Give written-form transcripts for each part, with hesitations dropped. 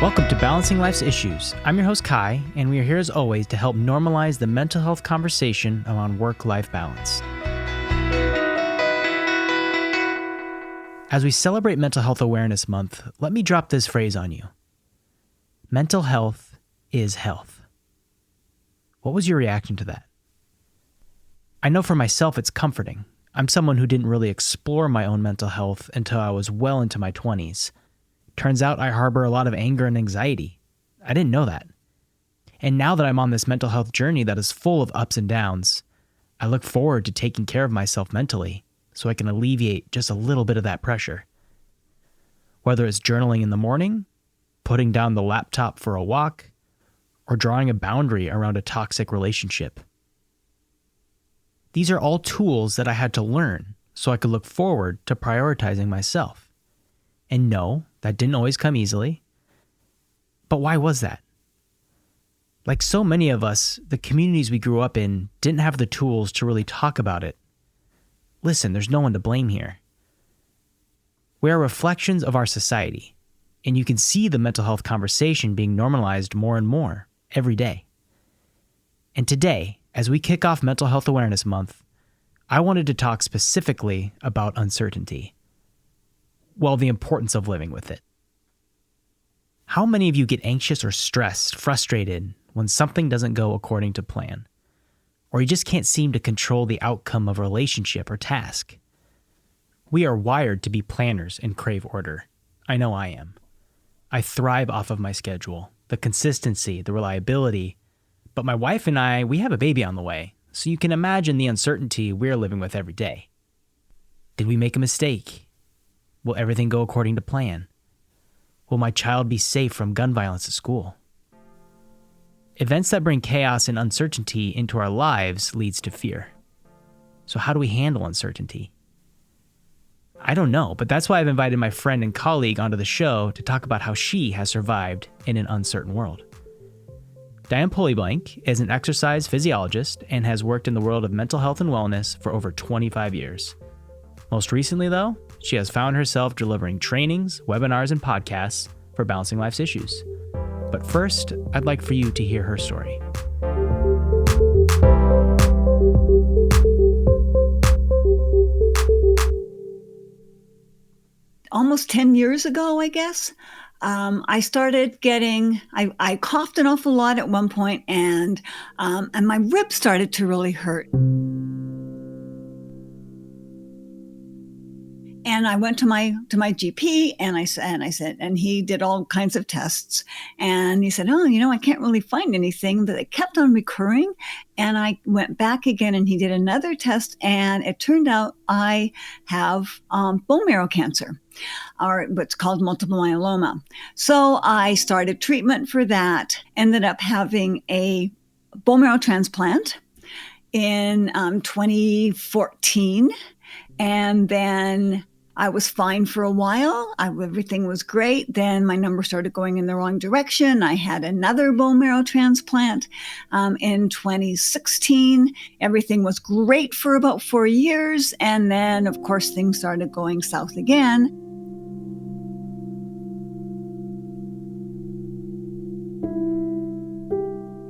Welcome to Balancing Life's Issues. I'm your host, Kai, and we are here as always to help normalize the mental health conversation around work-life balance. As we celebrate Mental Health Awareness Month, let me drop this phrase on you. Mental health is health. What was your reaction to that? I know for myself it's comforting. I'm someone who didn't really explore my own mental health until I was well into my 20s. Turns out I harbor a lot of anger and anxiety. I didn't know that. And now that I'm on this mental health journey that is full of ups and downs, I look forward to taking care of myself mentally so I can alleviate just a little bit of that pressure. Whether it's journaling in the morning, putting down the laptop for a walk, or drawing a boundary around a toxic relationship. These are all tools that I had to learn so I could look forward to prioritizing myself. And no, that didn't always come easily. But why was that? Like so many of us, the communities we grew up in didn't have the tools to really talk about it. Listen, there's no one to blame here. We are reflections of our society, and you can see the mental health conversation being normalized more and more every day. And today, as we kick off Mental Health Awareness Month, I wanted to talk specifically about uncertainty. Well, the importance of living with it. How many of you get anxious or stressed, frustrated when something doesn't go according to plan? Or you just can't seem to control the outcome of a relationship or task? We are wired to be planners and crave order. I know I am. I thrive off of my schedule, the consistency, the reliability. But my wife and I, we have a baby on the way, so you can imagine the uncertainty we're living with every day. Did we make a mistake? Will everything go according to plan? Will my child be safe from gun violence at school? Events that bring chaos and uncertainty into our lives leads to fear. So how do we handle uncertainty? I don't know, but that's why I've invited my friend and colleague onto the show to talk about how she has survived in an uncertain world. Dianne Pulleyblank is an exercise physiologist and has worked in the world of mental health and wellness for over 25 years. Most recently, though, she has found herself delivering trainings, webinars, and podcasts for balancing life's issues. But first, I'd like for you to hear her story. Almost 10 years ago, I guess, I started getting, I coughed an awful lot at one point, and my ribs started to really hurt. And I went to my GP, and I said, and he did all kinds of tests, and he said, I can't really find anything, but it kept on recurring. And I went back again, and he did another test, and it turned out I have bone marrow cancer, or what's called multiple myeloma. So I started treatment for that, ended up having a bone marrow transplant in 2014, and then I was fine for a while. Everything was great. Then my number started going in the wrong direction. I had another bone marrow transplant in 2016. Everything was great for about 4 years. And then, of course, things started going south again.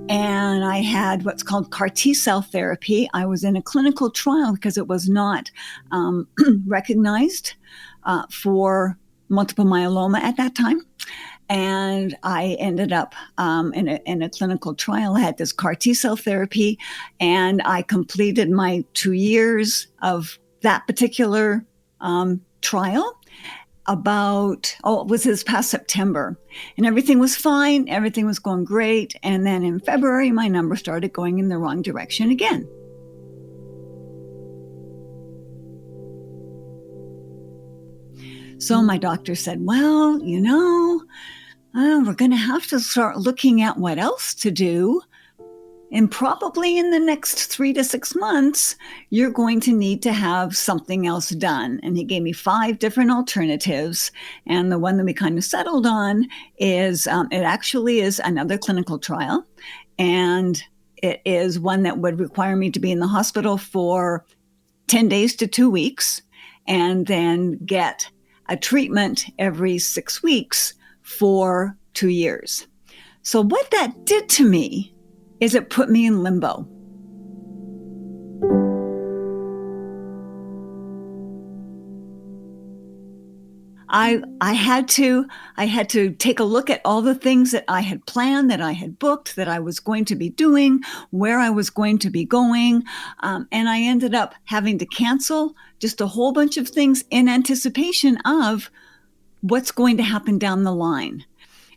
And I had what's called CAR T-cell therapy. I was in a clinical trial because it was not recognized for multiple myeloma at that time. And I ended up in a clinical trial. I had this CAR T-cell therapy, and I completed my 2 years of that particular trial. It was this past September, and everything was fine. Everything was going great. And then in February, my number started going in the wrong direction again. So my doctor said, well, we're going to have to start looking at what else to do. And probably in the next 3 to 6 months, you're going to need to have something else done. And he gave me 5 different alternatives. And the one that we kind of settled on is, it actually is another clinical trial. And it is one that would require me to be in the hospital for 10 days to 2 weeks, and then get a treatment every 6 weeks for 2 years. So what that did to me is it put me in limbo. I had to take a look at all the things that I had planned, that I had booked, that I was going to be doing, where I was going to be going. And I ended up having to cancel just a whole bunch of things in anticipation of what's going to happen down the line.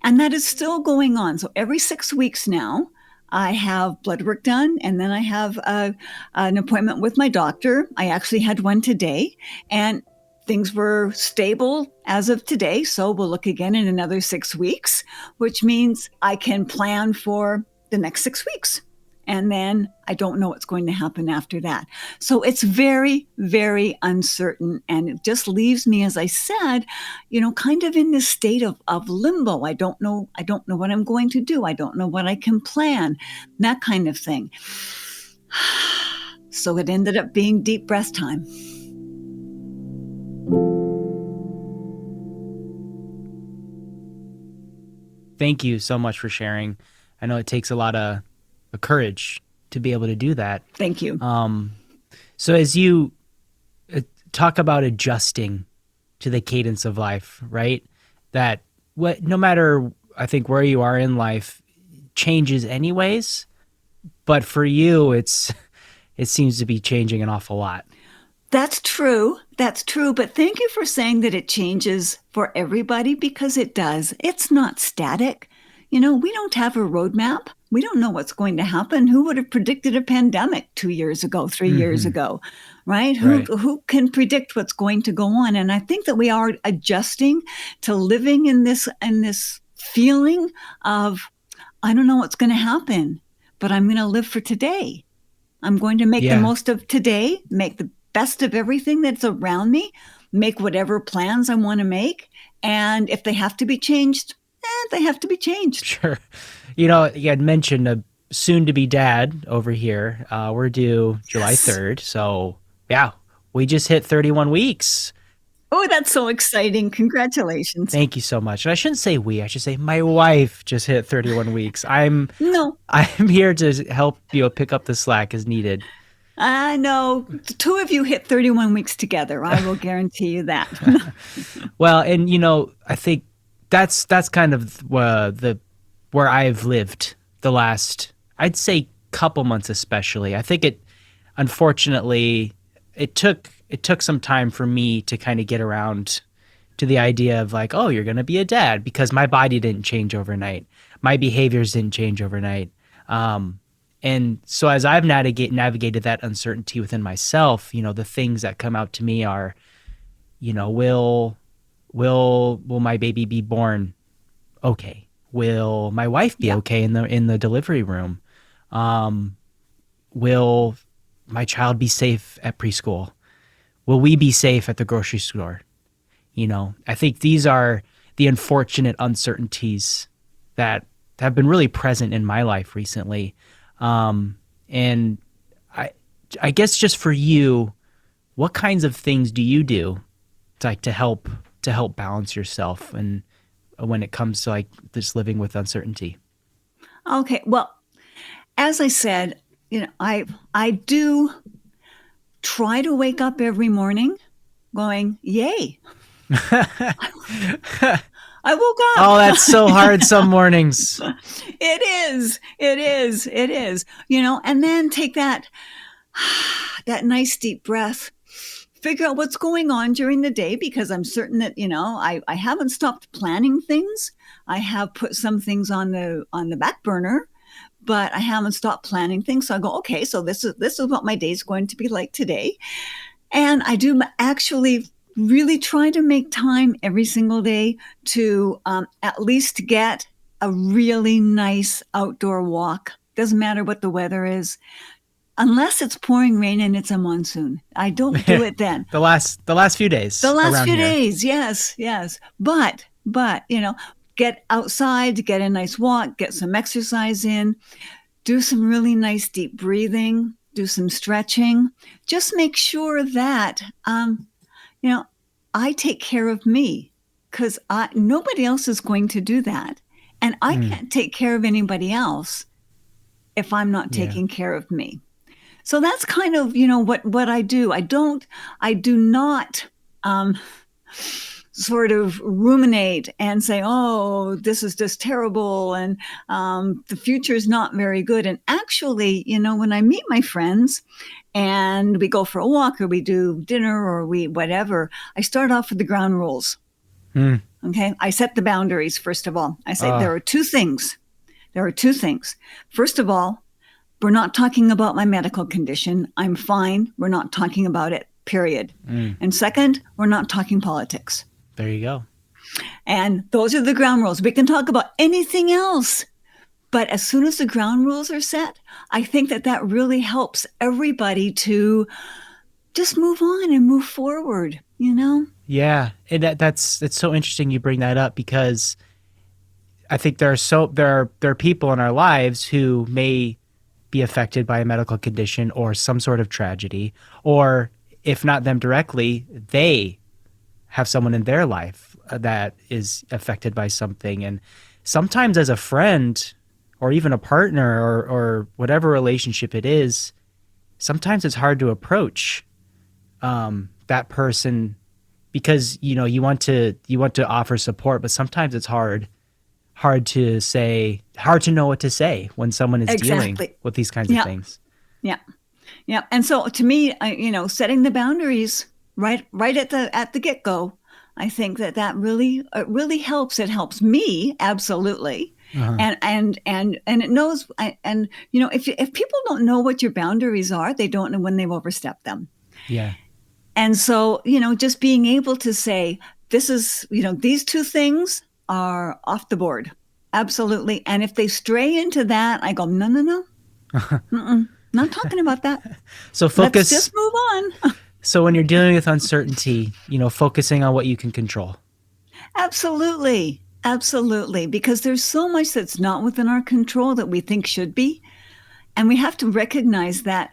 And that is still going on. So every 6 weeks now, I have blood work done, and then I have an appointment with my doctor. I actually had one today, and things were stable as of today. So we'll look again in another 6 weeks, which means I can plan for the next 6 weeks. And then I don't know what's going to happen after that. So it's very, very uncertain. And it just leaves me, as I said, kind of in this state of limbo. I don't know what I'm going to do. I don't know what I can plan, that kind of thing. So it ended up being deep breath time. Thank you so much for sharing. I know it takes a lot of courage to be able to do that. Thank you. So as you talk about adjusting to the cadence of life, right? That no matter, I think, where you are in life changes anyways, but for you, it seems to be changing an awful lot. That's true. But thank you for saying that it changes for everybody, because it does. It's not static. We don't have a roadmap. We don't know what's going to happen. Who would have predicted a pandemic 2 years ago, 3 years ago, right? Who can predict what's going to go on? And I think that we are adjusting to living in this feeling of, I don't know what's going to happen, but I'm going to live for today. I'm going to make the most of today, make the best of everything that's around me, make whatever plans I want to make. And if they have to be changed, they have to be changed. Sure. You had mentioned a soon-to-be dad over here. We're due July 3rd. So, yeah, we just hit 31 weeks. Oh, that's so exciting. Congratulations. Thank you so much. And I shouldn't say we. I should say my wife just hit 31 weeks. I'm here to help pick up the slack as needed. I know. The two of you hit 31 weeks together. I will guarantee you that. Well, and, I think that's kind of where I've lived the last, I'd say, couple months especially. I think unfortunately, it took some time for me to kind of get around to the idea of like, oh, you're going to be a dad, because my body didn't change overnight. My behaviors didn't change overnight. And so as I've navigated that uncertainty within myself, the things that come out to me are, will my baby be born okay? Will my wife be okay in the delivery room? Will my child be safe at preschool? Will we be safe at the grocery store? I think these are the unfortunate uncertainties that have been really present in my life recently. And I guess just for you, what kinds of things do you do to help balance yourself and when it comes to like this living with uncertainty? Okay. Well, as I said, I do try to wake up every morning going, yay. I woke up. Oh, that's so hard some mornings. It is. And then take that nice deep breath, figure out what's going on during the day, because I'm certain that, I haven't stopped planning things. I have put some things on the back burner, but I haven't stopped planning things. So I go, okay, so this is what my day is going to be like today. And I do actually really try to make time every single day to at least get a really nice outdoor walk. Doesn't matter what the weather is, unless it's pouring rain and it's a monsoon. I don't do it then. the last few days. The last few days, yes. But get outside, get a nice walk, get some exercise in, do some really nice deep breathing, do some stretching. Just make sure that I take care of me, because nobody else is going to do that. And I can't take care of anybody else if I'm not Yeah. taking care of me. So that's kind of, what I do. I do not sort of ruminate and say, oh, this is just terrible, and the future is not very good. And actually, when I meet my friends and we go for a walk or we do dinner or we whatever, I start off with the ground rules. Okay. I set the boundaries, first of all. I say there are two things. First of all, we're not talking about my medical condition. I'm fine. We're not talking about it, period. And second, we're not talking politics. There you go. And those are the ground rules. We can talk about anything else. But as soon as the ground rules are set, I think that really helps everybody to just move on and move forward, Yeah. And that's so interesting you bring that up, because I think there are people in our lives who may be affected by a medical condition or some sort of tragedy, or if not them directly, they have someone in their life that is affected by something. And sometimes as a friend or even a partner or whatever relationship it is, sometimes it's hard to approach that person, because you want to offer support, but sometimes it's hard to know what to say when someone is dealing with these kinds of things. Yeah. And so to me, setting the boundaries right at the get-go, I think that really helps. It helps me, absolutely. And it knows, and if people don't know what your boundaries are, they don't know when they've overstepped them. Yeah. And so, just being able to say, this is, these two things are off the board. Absolutely. And if they stray into that, I go, no. Not talking about that. So focus. Let's just move on. So when you're dealing with uncertainty, focusing on what you can control. Absolutely. Because there's so much that's not within our control that we think should be. And we have to recognize that,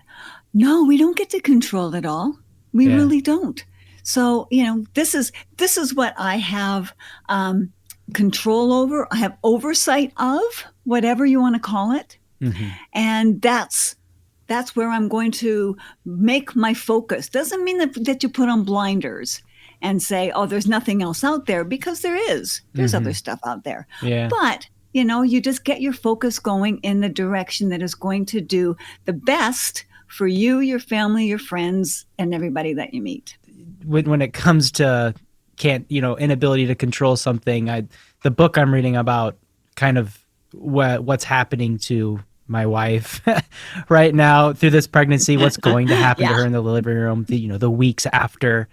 no, we don't get to control it all. We really don't. So, this is what I have control over. I have oversight of, whatever you want to call it. And that's where I'm going to make my focus. Doesn't mean that you put on blinders and say, oh, there's nothing else out there, because there is. There's other stuff out there. Yeah. But, you just get your focus going in the direction that is going to do the best for you, your family, your friends, and everybody that you meet. When it comes to inability to control something, the book I'm reading about kind of what's happening to my wife right now through this pregnancy, what's going to happen to her in the living room, the weeks after.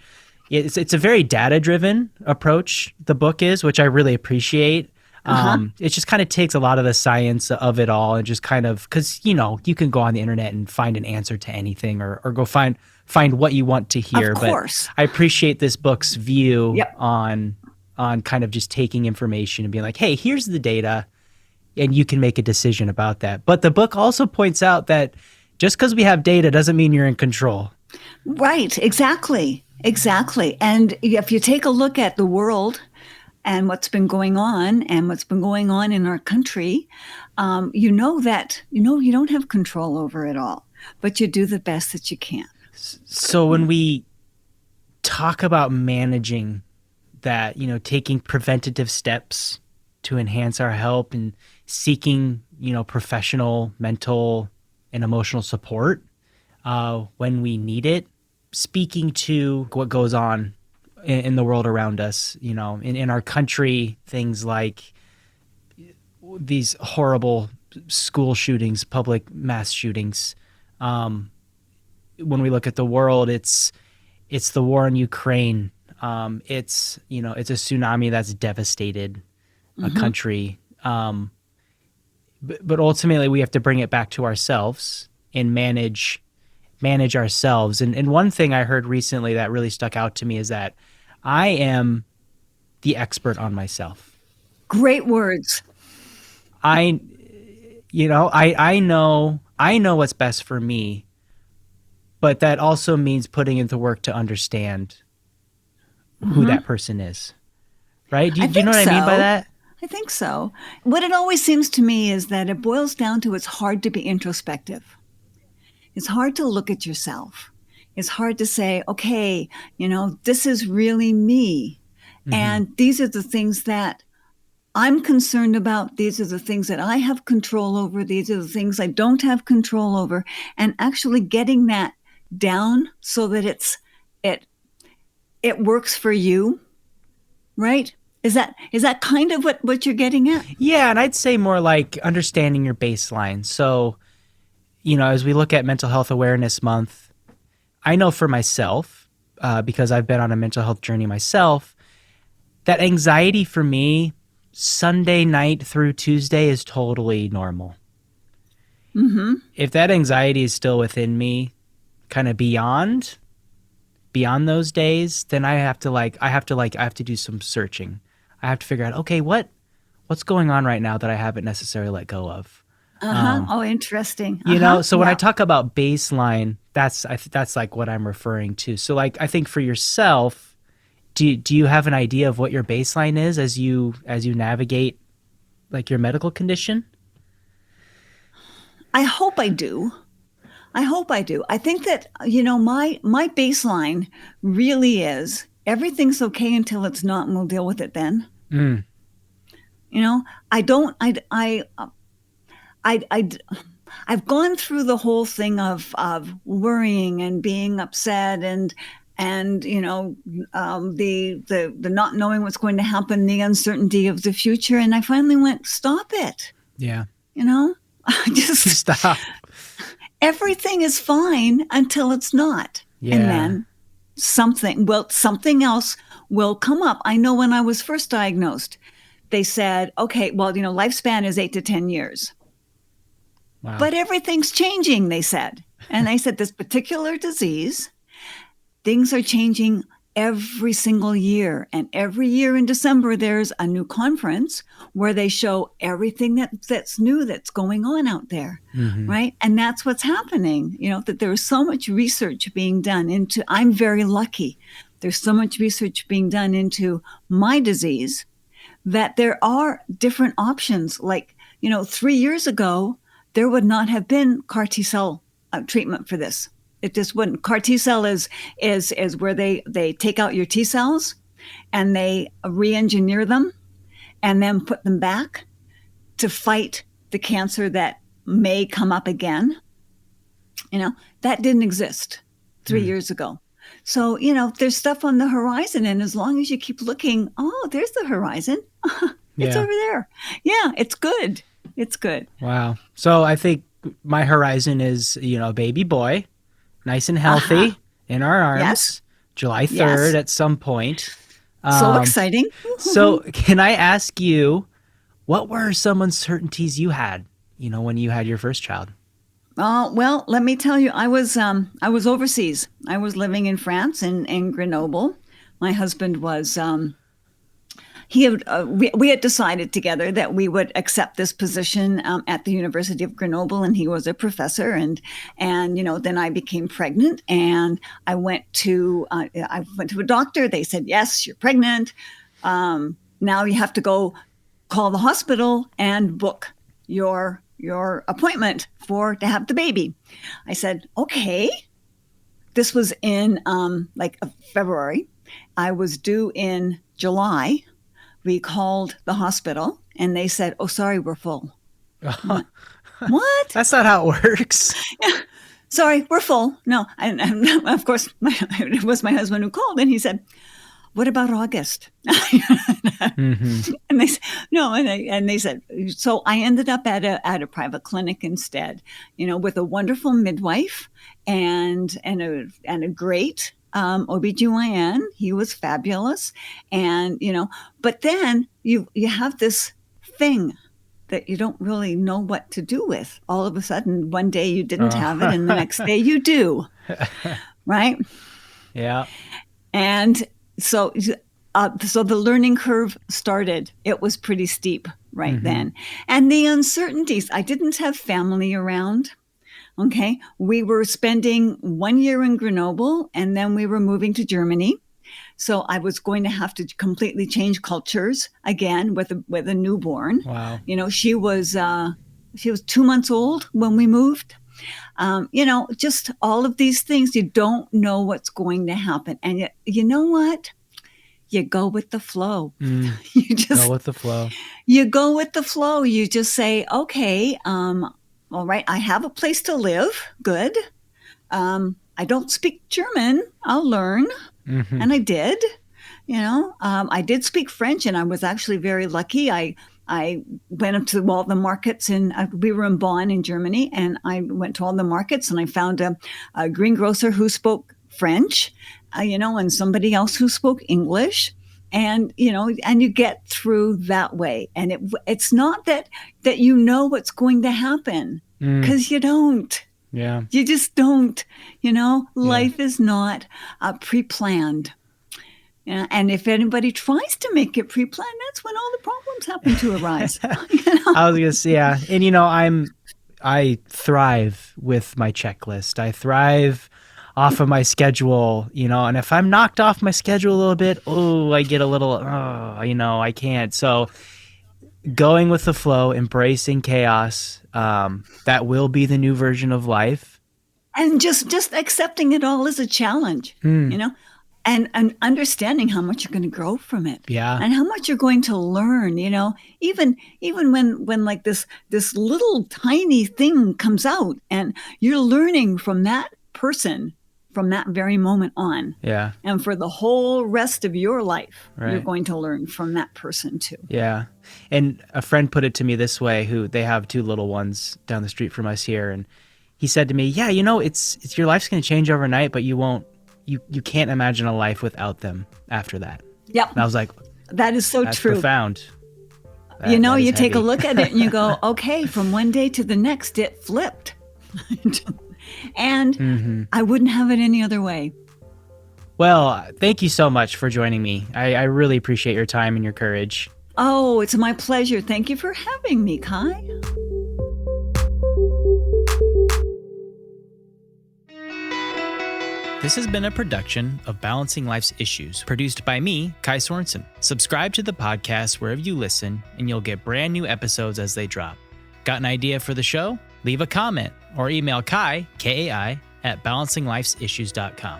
It's a very data-driven approach, the book is, which I really appreciate. It just kind of takes a lot of the science of it all and just kind of, because, you can go on the internet and find an answer to anything or go find what you want to hear. Of course. But I appreciate this book's view on kind of just taking information and being like, hey, here's the data, and you can make a decision about that. But the book also points out that just because we have data doesn't mean you're in control. Right. Exactly. And if you take a look at the world and what's been going on in our country, you don't have control over it all, but you do the best that you can. So when we talk about managing that, taking preventative steps to enhance our health and seeking, professional, mental, and emotional support when we need it, speaking to what goes on in the world around us, in our country, things like these horrible school shootings, public mass shootings. When we look at the world, it's the war in Ukraine. It's a tsunami that's devastated a country. But ultimately we have to bring it back to ourselves and manage ourselves. And one thing I heard recently that really stuck out to me is that I am the expert on myself. Great words. I know what's best for me, but that also means putting into work to understand who that person is. Right? Do you know what I mean by that? I think so. What it always seems to me is that it boils down to it's hard to be introspective. It's hard to look at yourself. It's hard to say, okay, this is really me. Hmm. And these are the things that I'm concerned about. These are the things that I have control over. These are the things I don't have control over. And actually getting that down so that it works for you, right? Is that kind of what you're getting at? Yeah, and I'd say more like understanding your baseline. So, as we look at Mental Health Awareness Month, I know for myself, because I've been on a mental health journey myself, that anxiety for me, Sunday night through Tuesday, is totally normal. Mm-hmm. If that anxiety is still within me, kind of beyond those days, then I have to do some searching. I have to figure out, okay, what's going on right now that I haven't necessarily let go of. Uh-huh. Oh, interesting. Uh-huh. So when I Yeah. talk about baseline, that's like what I'm referring to. So like I think for yourself, do you have an idea of what your baseline is as you navigate like your medical condition? I hope I do. I hope I do. I think that, my baseline really is everything's okay until it's not, and we'll deal with it then. Mm, I don't, I, I've gone through the whole thing of worrying and being upset and the not knowing what's going to happen, the uncertainty of the future. And I finally went, stop it. yeah. Just Stop. everything is fine until it's not. Yeah. And then something else will come up. I know when I was first diagnosed, they said, okay, well, lifespan is 8 to 10 years. Wow. But everything's changing, they said. And I said, this particular disease, things are changing every single year. And every year in December, there's a new conference where they show everything that's new that's going on out there, Mhm. right? And that's what's happening, that there is so much research being done into, I'm very lucky. There's so much research being done into my disease that there are different options. Like, 3 years ago, there would not have been CAR T cell treatment for this. It just wouldn't. CAR T cell is where they take out your T cells and they re-engineer them and then put them back to fight the cancer that may come up again. That didn't exist 3 years ago. So, there's stuff on the horizon. And as long as you keep looking, oh, there's the horizon. It's Yeah. over there. Yeah, it's good. It's good. Wow. So I think my horizon is, a baby boy, nice and healthy in our arms, Yes. July 3rd Yes. at some point. So exciting. So can I ask you, what were some uncertainties you had, when you had your first child? Well, let me tell you, I was overseas. I was living in France in Grenoble. My husband was we had decided together that we would accept this position at the University of Grenoble, and he was a professor. And then I became pregnant, and I went to a doctor. They said, yes, you're pregnant. Now you have to go call the hospital and book your appointment to have the baby. I said, okay. This was in February. I was due in July. We called the hospital and they said, oh, sorry, we're full. What? That's not how it works. Sorry, we're full. No. And of course, it was my husband who called and he said, what about August? Mm-hmm. And they said, no. And they said, so I ended up at a private clinic instead, with a wonderful midwife and a great OBGYN. He was fabulous. And, but then you have this thing that you don't really know what to do with. All of a sudden, one day you didn't have it and the next day you do. Right? Yeah. And so the learning curve started. It was pretty steep right then. And the uncertainties, I didn't have family around. Okay. We were spending 1 year in Grenoble and then we were moving to Germany. So I was going to have to completely change cultures again with a newborn. Wow. She was 2 months old when we moved. Just all of these things, you don't know what's going to happen. And yet, you know what? You go with the flow. You just Go with the flow. You go with the flow. You just say, okay, all right, I have a place to live. Good. I don't speak German. I'll learn. Mm-hmm. And I did. I did speak French, and I was actually very lucky. I went up to all the markets, and we were in Bonn in Germany, and I went to all the markets, and I found a greengrocer who spoke French, and somebody else who spoke English. And, and you get through that way. And it's not that you know what's going to happen, because you don't. Yeah. You just don't. Life is not pre-planned. And if anybody tries to make it pre-planned, that's when all the problems happen to arise. I was gonna say, yeah, and I thrive with my checklist. I thrive off of my schedule, and if I'm knocked off my schedule a little bit, I get a little, I can't. So going with the flow, embracing chaos, that will be the new version of life. And just accepting it all as a challenge, and understanding how much you're going to grow from it. Yeah. And how much you're going to learn, even when like this little tiny thing comes out and you're learning from that person from that very moment on. Yeah. And for the whole rest of your life, Right. You're going to learn from that person too. Yeah. And a friend put it to me this way, who they have 2 little ones down the street from us here. And he said to me, yeah, it's your life's going to change overnight, but you can't imagine a life without them after that. Yep. And I was like, that is so that's true. Profound. That you is take a heavy. look at it and you go, okay, from one day to the next, it flipped. And I wouldn't have it any other way. Well, thank you so much for joining me. I really appreciate your time and your courage. Oh, it's my pleasure. Thank you for having me, Kai. This has been a production of Balancing Life's Issues, produced by me, Kai Sorensen. Subscribe to the podcast wherever you listen, and you'll get brand new episodes as they drop. Got an idea for the show? Leave a comment or email Kai, Kai, at balancinglifesissues.com.